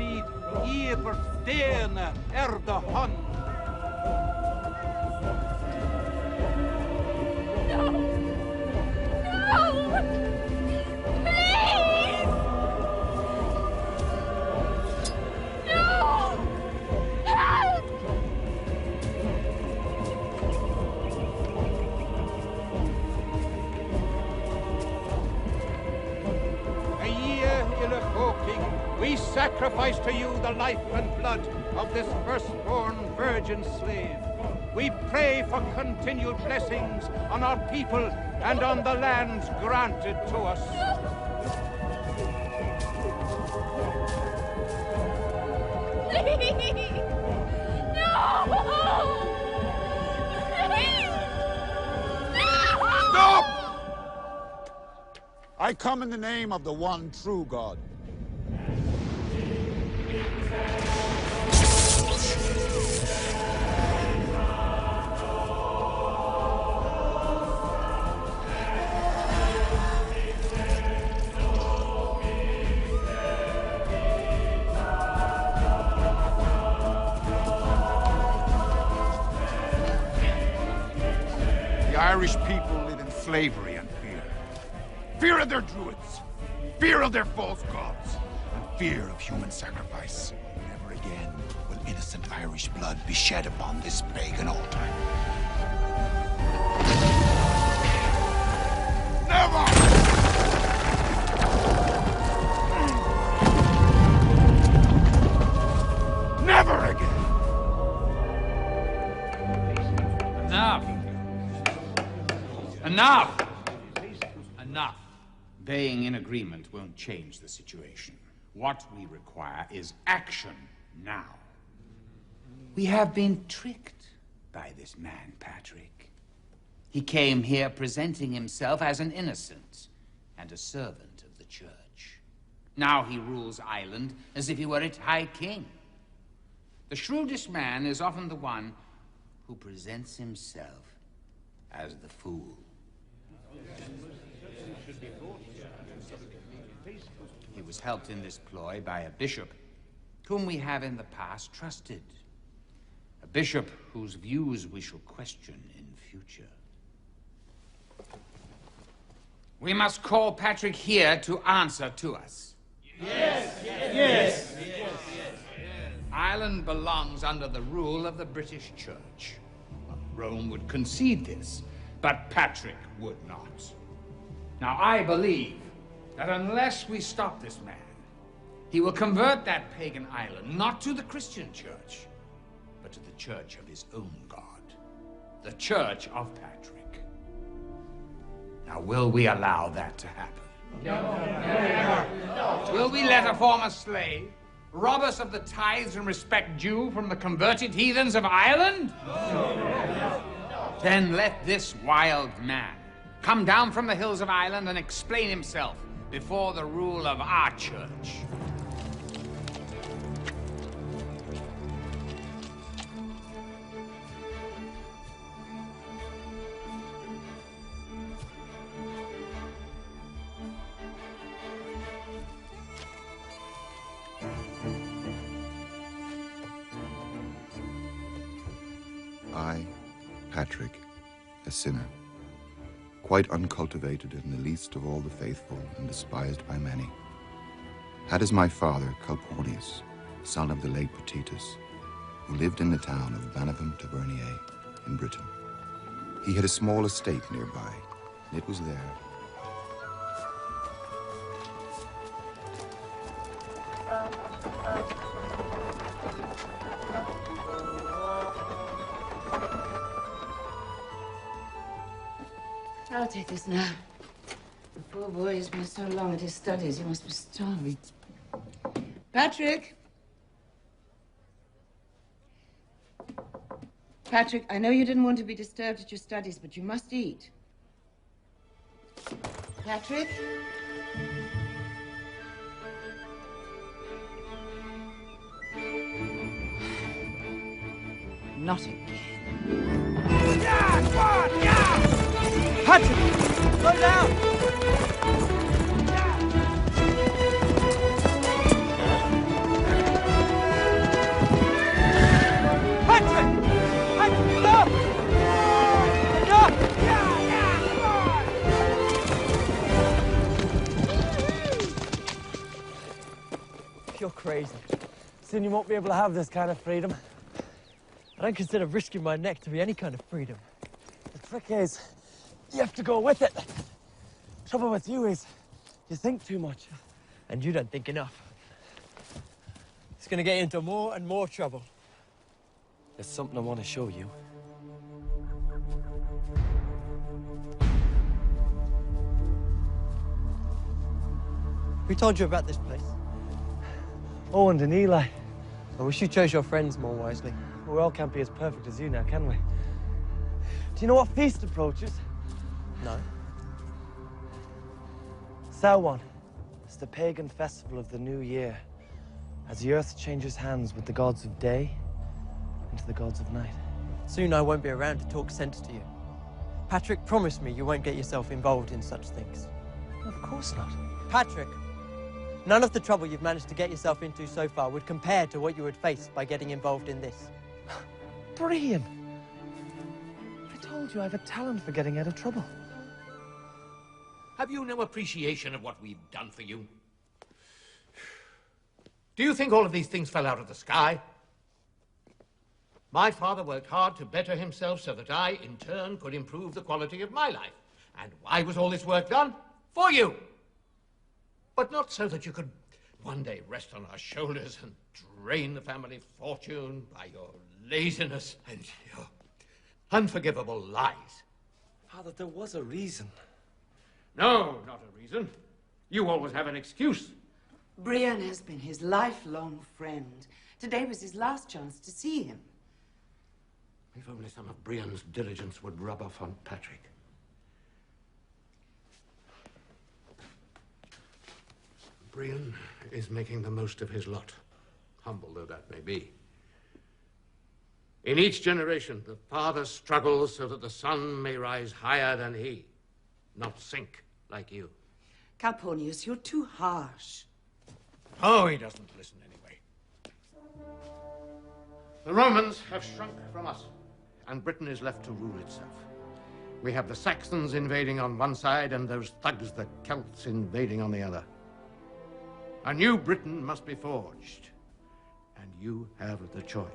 strid Iberstene de Hon. No! No! Please! No! Help! We sacrifice to you the life and blood of this firstborn virgin slave. We pray for continued blessings on our people and on the lands granted to us. Please! No! Please! No! Stop! I come in the name of the one true God. Irish people live in slavery and fear. Fear of their druids, fear of their false gods, and fear of human sacrifice. Never again will innocent Irish blood be shed upon this pagan altar. Never! Never again! Enough! Enough! Enough! Being in agreement won't change the situation. What we require is action now. We have been tricked by this man, Patrick. He came here presenting himself as an innocent and a servant of the church. Now he rules Ireland as if he were its high king. The shrewdest man is often the one who presents himself as the fool. He was helped in this ploy by a bishop whom we have in the past trusted. A bishop whose views we shall question in future. We must call Patrick here to answer to us. Yes! Yes! Yes! Yes! Ireland belongs under the rule of the British Church. Rome would concede this, but Patrick would not. Now, I believe that unless we stop this man, he will convert that pagan island not to the Christian church, but to the church of his own God, the church of Patrick. Now, will we allow that to happen? No. Will we let a former slave rob us of the tithes and respect due from the converted heathens of Ireland? No. Then let this wild man come down from the hills of Ireland and explain himself before the rule of our church. I, Patrick, a sinner, quite uncultivated and the least of all the faithful and despised by many, had as my father Calpurnius, son of the late Potitus, who lived in the town of Banavum Tavernier in Britain. He had a small estate nearby, and it was there I'll take this now. The poor boy has been so long at his studies, he must be starving. Patrick! Patrick, I know you didn't want to be disturbed at your studies, but you must eat. Patrick? Not again. Yeah, squad! Yeah! Patrick! Slow down! You're crazy. Soon you won't be able to have this kind of freedom. I don't consider risking my neck to be any kind of freedom. The trick is, you have to go with it. Trouble with you is, you think too much, and you don't think enough. It's gonna get you into more and more trouble. There's something I want to show you. Who told you about this place? Owen and Eli. I wish you chose your friends more wisely. We all can't be as perfect as you now, can we? Do you know what feast approaches? No. Samhain. It's the pagan festival of the new year, as the earth changes hands with the gods of day into the gods of night. Soon I won't be around to talk sense to you. Patrick promised me you won't get yourself involved in such things. Of course not. Patrick, none of the trouble you've managed to get yourself into so far would compare to what you would face by getting involved in this. Brian! I told you I have a talent for getting out of trouble. Have you no appreciation of what we've done for you? Do you think all of these things fell out of the sky? My father worked hard to better himself so that I, in turn, could improve the quality of my life. And why was all this work done? For you! But not so that you could one day rest on our shoulders and drain the family fortune by your laziness and your unforgivable lies. Father, there was a reason. No, not a reason. You always have an excuse. Brian has been his lifelong friend. Today was his last chance to see him. If only some of Brian's diligence would rub off on Patrick. Brian is making the most of his lot, humble though that may be. In each generation, the father struggles so that the son may rise higher than he, not sink like you. Calpurnius, you're too harsh. Oh, he doesn't listen anyway. The Romans have shrunk from us, and Britain is left to rule itself. We have the Saxons invading on one side and those thugs, the Celts, invading on the other. A new Britain must be forged, and you have the choice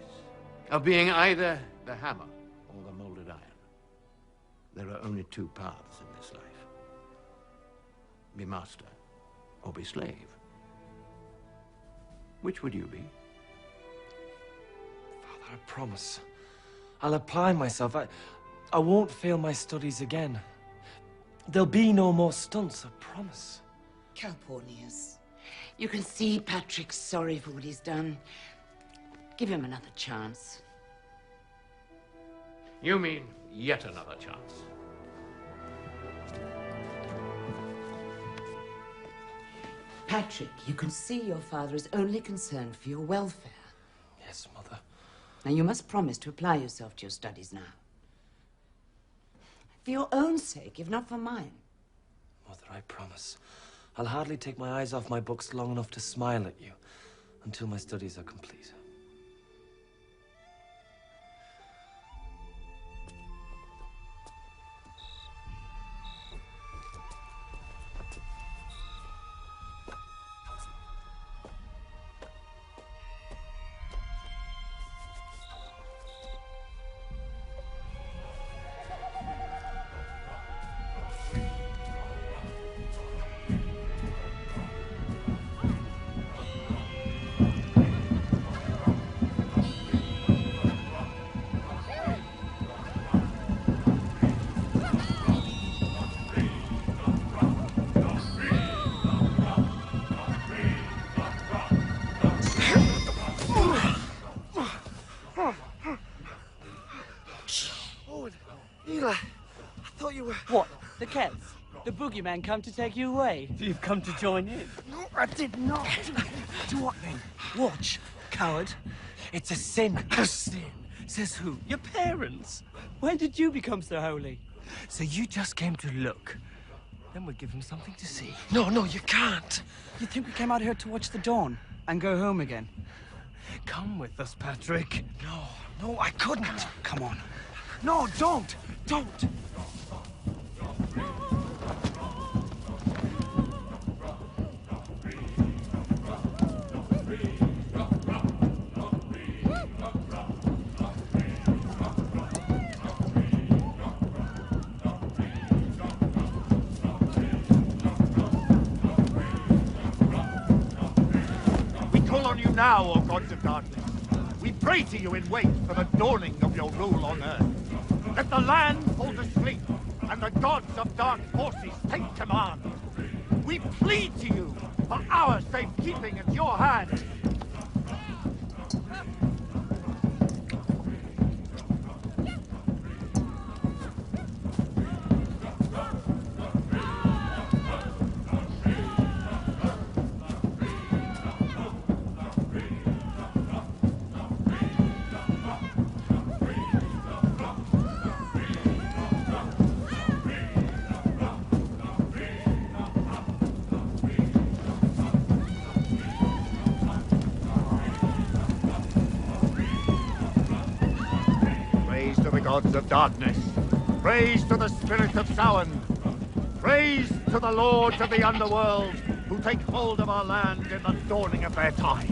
of being either the hammer or the molded iron. There are only two paths in this life. Be master or be slave. Which would you be? Father, I promise. I'll apply myself. I won't fail my studies again. There'll be no more stunts, I promise. Calpurnius, you can see Patrick's sorry for what he's done. Give him another chance. You mean yet another chance? Patrick, you can see your father is only concerned for your welfare. Yes, Mother. Now, you must promise to apply yourself to your studies now. For your own sake, if not for mine. Mother, I promise. I'll hardly take my eyes off my books long enough to smile at you until my studies are complete. What? The Celts? The boogeyman come to take you away? You've come to join in? No, I did not. Do what then? Watch, coward. It's a sin. A sin? Says who? Your parents. When did you become so holy? So you just came to look. Then we'll give him something to see. No, you can't. You think we came out here to watch the dawn and go home again? Come with us, Patrick. No, I couldn't. Come on. No, don't. you now, O gods of darkness. We pray to you in wait for the dawning of your rule on earth. Let the land fall asleep, and the gods of dark forces take command. We plead to you for our safekeeping at your hand. Praise to the gods of darkness. Praise to the spirit of Samhain. Praise to the lords of the underworld who take hold of our land in the dawning of their time.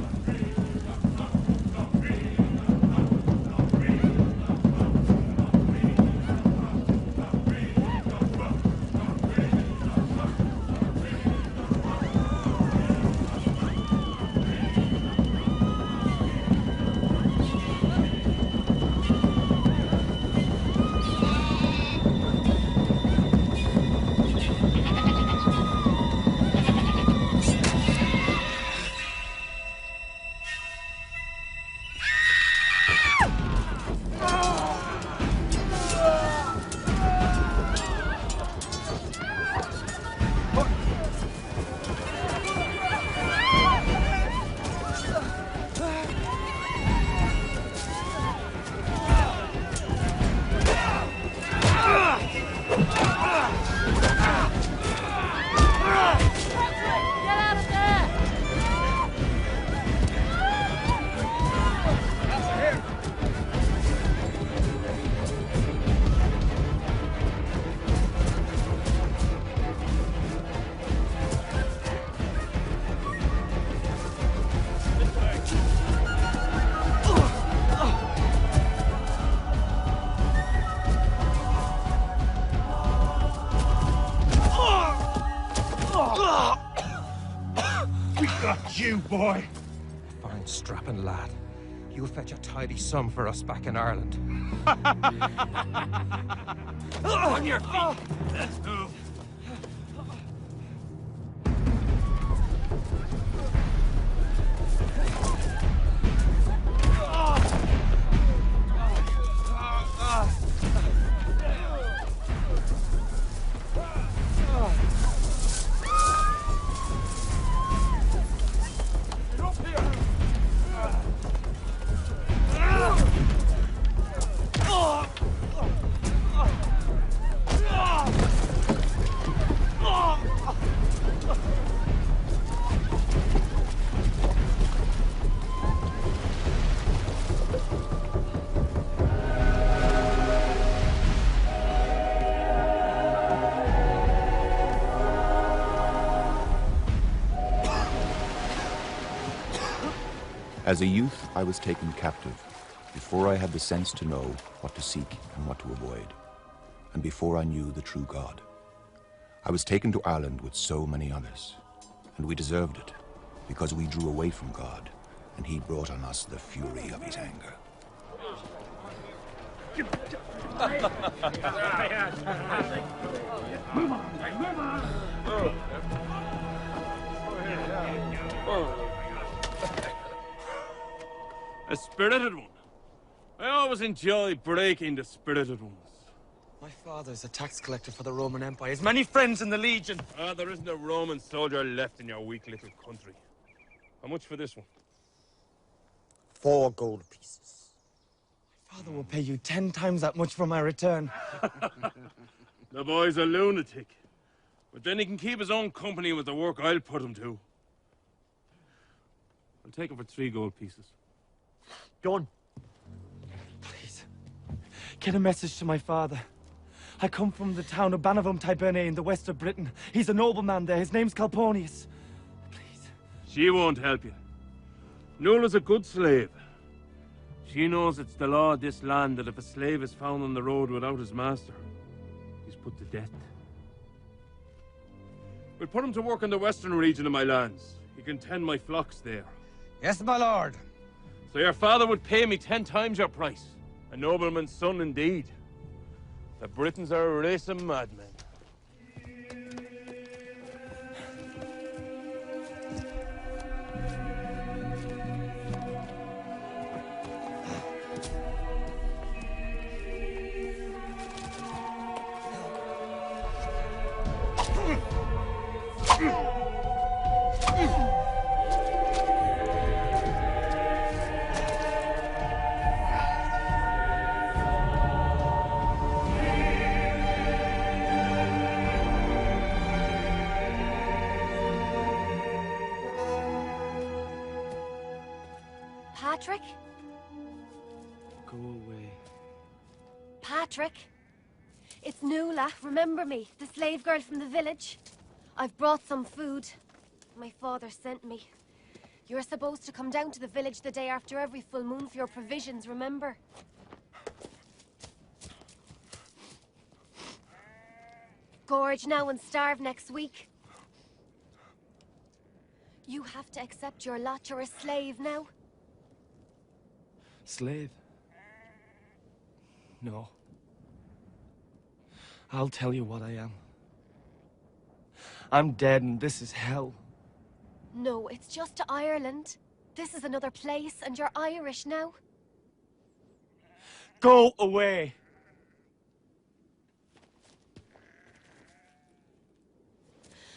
You, boy! Fine strapping lad. You'll fetch a tidy sum for us back in Ireland. On your feet! Let's move! As a youth, I was taken captive, before I had the sense to know what to seek and what to avoid, and before I knew the true God. I was taken to Ireland with so many others, and we deserved it, because we drew away from God, and he brought on us the fury of his anger. Move on! A spirited one. I always enjoy breaking the spirited ones. My father's a tax collector for the Roman Empire. He has many friends in the Legion. Ah, there isn't a Roman soldier left in your weak little country. How much for this one? 4 gold pieces. My father will pay you 10 times that much for my return. The boy's a lunatic. But then he can keep his own company with the work I'll put him to. I'll take him for 3 gold pieces. Done. Please, get a message to my father. I come from the town of Banavum Tiberne in the west of Britain. He's a nobleman there. His name's Calpurnius. Please. She won't help you. Nula's a good slave. She knows it's the law of this land that if a slave is found on the road without his master, he's put to death. We'll put him to work in the western region of my lands. He can tend my flocks there. Yes, my lord. So your father would pay me 10 times your price. A nobleman's son indeed. The Britons are a race of madmen. Patrick? Go away. Patrick? It's Nuala. Remember me, the slave girl from the village? I've brought some food. My father sent me. You're supposed to come down to the village the day after every full moon for your provisions, remember? Gorge now and starve next week. You have to accept your lot. You're a slave now. Slave? No. I'll tell you what I am. I'm dead and this is hell. No, it's just to Ireland. This is another place and you're Irish now. Go away!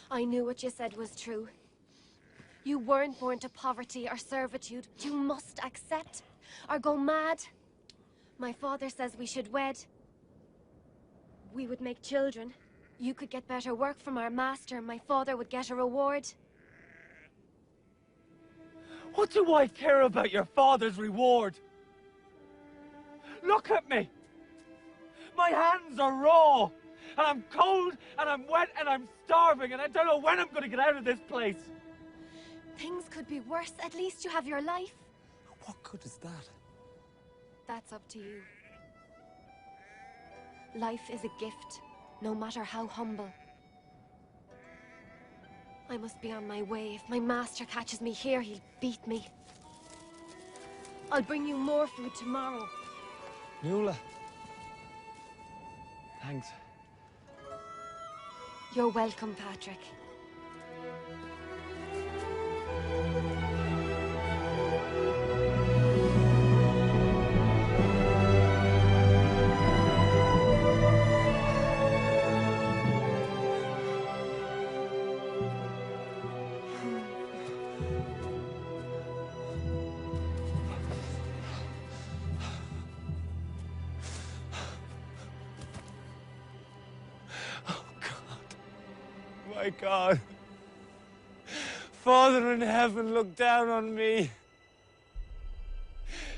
I knew what you said was true. You weren't born to poverty or servitude. You must accept or go mad. My father says we should wed. We would make children. You could get better work from our master. My father would get a reward. What do I care about your father's reward? Look at me! My hands are raw! And I'm cold, and I'm wet, and I'm starving, and I don't know when I'm gonna get out of this place! Things could be worse. At least you have your life. What good is that? That's up to you. Life is a gift, no matter how humble. I must be on my way. If my master catches me here, he'll beat me. I'll bring you more food tomorrow. Nuala. Thanks. You're welcome, Patrick. My God. Father in heaven, look down on me.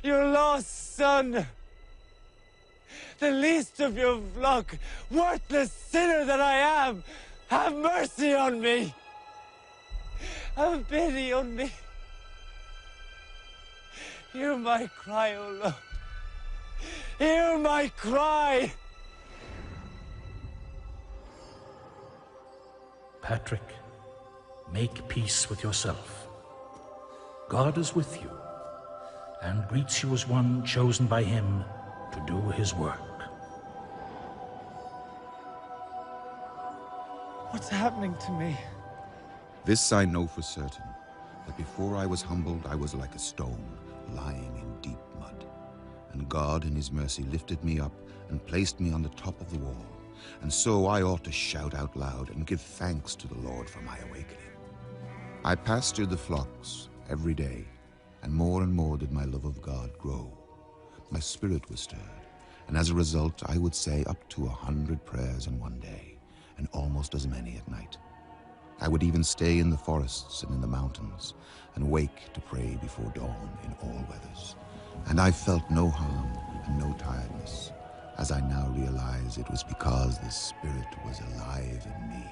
Your lost son. The least of your flock, worthless sinner that I am. Have mercy on me. Have pity on me. Hear my cry, O Lord. Hear my cry. Patrick, make peace with yourself. God is with you and greets you as one chosen by him to do his work. What's happening to me? This I know for certain, that before I was humbled, I was like a stone, lying in deep mud. And God, in his mercy, lifted me up and placed me on the top of the wall. And so I ought to shout out loud and give thanks to the Lord for my awakening. I pastured the flocks every day, and more did my love of God grow. My spirit was stirred, and as a result, I would say up to 100 prayers in one day, and almost as many at night. I would even stay in the forests and in the mountains, and wake to pray before dawn in all weathers. And I felt no harm and no tiredness. As I now realize, it was because the Spirit was alive in me.